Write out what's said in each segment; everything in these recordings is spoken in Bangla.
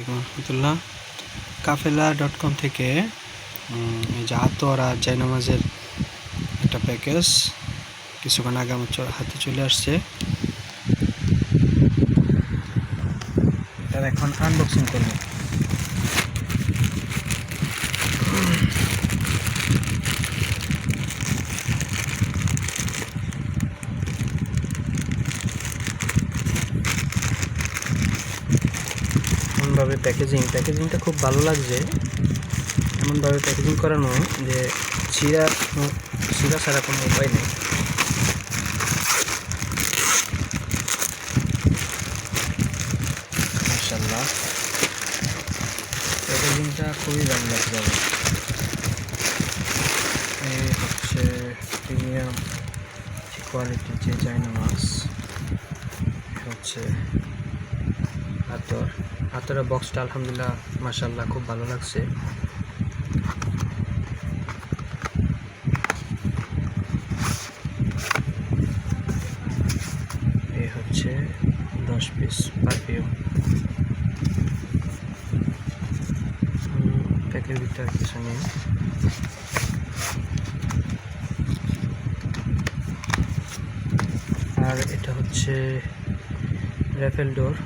রহমতুল্লাহ কাফেলা.com থেকে এই যে আতর আর জায়নামাজের একটা প্যাকেজ কিছুক্ষণ আগে আমার হাতে চলে আসছে। এটার এখন আনবক্সিং করব। এমনভাবে প্যাকেজিংটা খুব ভালো লাগছে। এমনভাবে প্যাকেজিং করানো যে ছিঁড়া ছাড়া কোনো উপায় নেই। মাশাআল্লাহ, প্যাকেজিংটা খুবই ভালো লাগছে। এই হচ্ছে প্রিমিয়াম কোয়ালিটির যে জায়নামাজ, হচ্ছে আতরের বক্সটা আলহামদুলিল্লাহ মাশাআল্লাহ খুব ভালো লাগছে। এই হচ্ছে 10 পিস পারফিউম। প্যাকের ভিতরে কিছু নেই। আর এটা হচ্ছে র্যাফেল ডোর।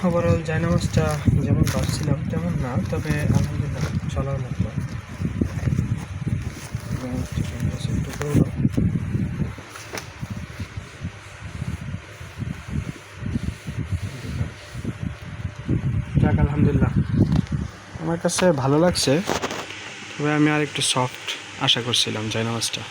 ওভারঅল জায়নামাজটা যেমন ভাবছিলাম তেমন না, তবে আলহামদুলিল্লাহ চলার মতো। যাক আলহামদুলিল্লাহ, আমার কাছে ভালো লাগছে, তবে আমি আর একটু সফট আশা করছিলাম জায়নামাজটা।